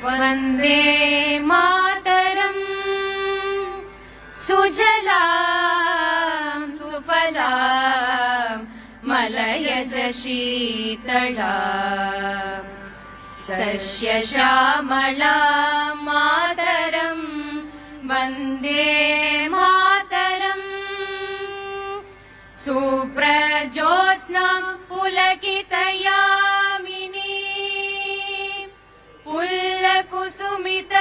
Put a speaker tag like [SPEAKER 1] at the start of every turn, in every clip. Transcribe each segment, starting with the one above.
[SPEAKER 1] वन्दे मातरम् सुजलां सुफलां मलयज शीतलां सस्यश्यामलां मातरं वन्दे मातरम् सुप्रज्योत्स्नां पुलकितयामिनी पुल्लकुसुमित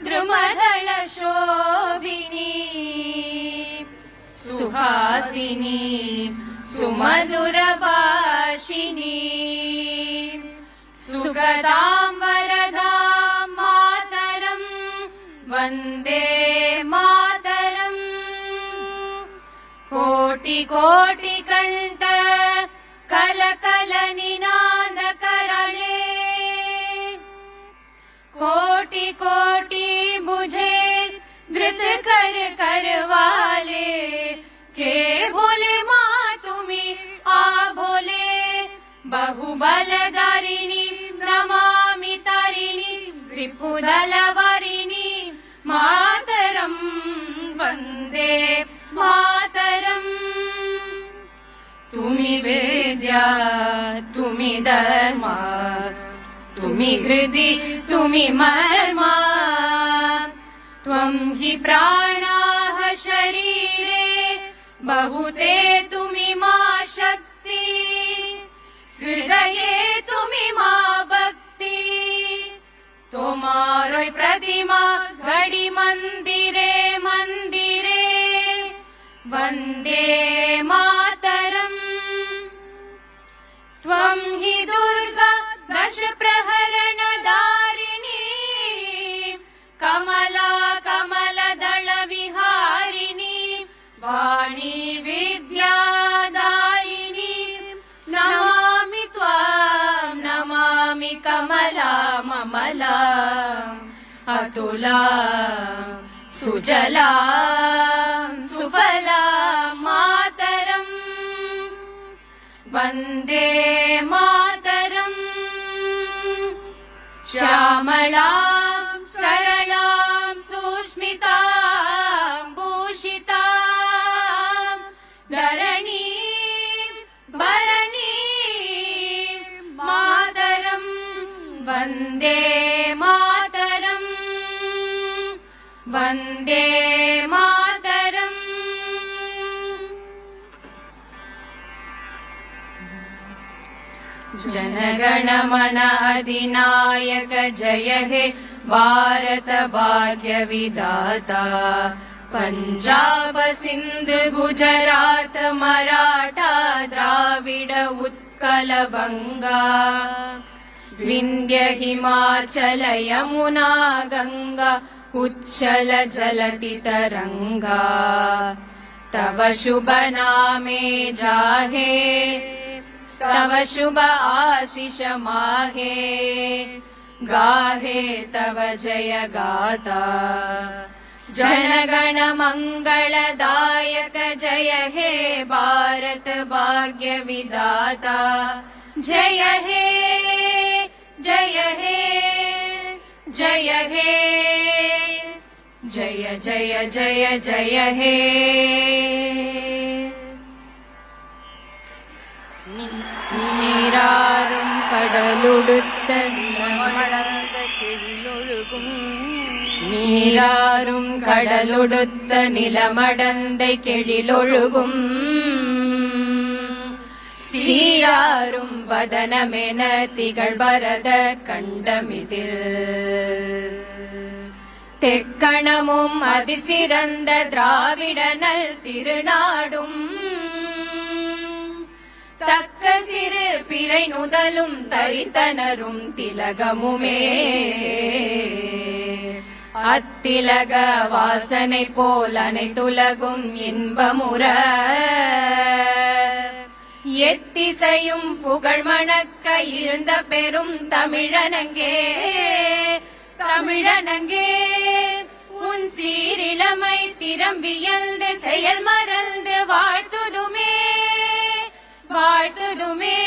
[SPEAKER 1] द्रुमदल शोभिनी सुहासिनी सुमधुरभाषिणी सुखदां वरदां मातरं वन्दे मातरम् कोटि कोटि कंठ कलकल निनाद करले कोटि कोटि बुझे धृत कर करवाले के बोले माँ तुम्ही आ बोले बहुबलधारिणी नमामि तारिणी रिपुदलवारिणी मातरं वन्दे मातरम् तुम्ही वेद्या तुम्ही धर्मा तुम्ही हृदि तुम्ही मर्मा त्वं हि प्राणाः शरीरे बहुते तुम्ही मा शक्ति हृदये तुम्ही मा भक्ति तोमारोय प्रतिमा घडी मंदिरे मंदिरे वन्दे मातरम् त्वं हि दुर्गा दश प्रहरण दारिणी कमला कमलदल विहारिणी वाणी विद्यादायिनी नमामि त्वां नमामि कमला ममला अतुला सुजला सुफला मातरम् वन्दे मातरम् श्यामलां सरलां सुस्मितां भूषितां धरणीं भरणीं मातरं वन्दे मातरम् वन्दे मातरम् जनगण मन अधिनायक जय हे भारत भाग्य विधाता पंजाब सिंध गुजरात मराठा द्राविड उत्कल बंगा विंध्य हिमाचल यमुना गंगा उच्छल जलति तरंगा तव शुभ नामे जाहे तव शुभ आशीष माहे गाहे तव जय गाता जनगण मंगलदायक जय हे भारत भाग्य विधाता जय हे जय हे जय हे जय जय जय जय हे നീരാറും കടലൊടുത്ത നിലമടന്ത കിഴിലൊഴുകും നീരാറും കടലൊടുത്ത നിലമടന്ത കിഴിലൊഴുകും സീരാറും വദനമെന തികൾ വരദ കണ്ടമിതിൽ തെക്കണമും അതിസിറந்த திராவிடனல் திருநாடும் தக்க சிறு பிறை நுதலும் தரித்தனரும் திலகமுமே அத்திலக வாசனை போல் அனைத்துலகும் இன்பமுற எத்திசையும் புகழ் மணக்க இருந்த பெரும் தமிழனங்கே தமிழனங்கே உன் சீரிளமை திறம்பியல்ந்து செயல் மறந்து வாழ்த்துதுமே வாழ்த்துதுமே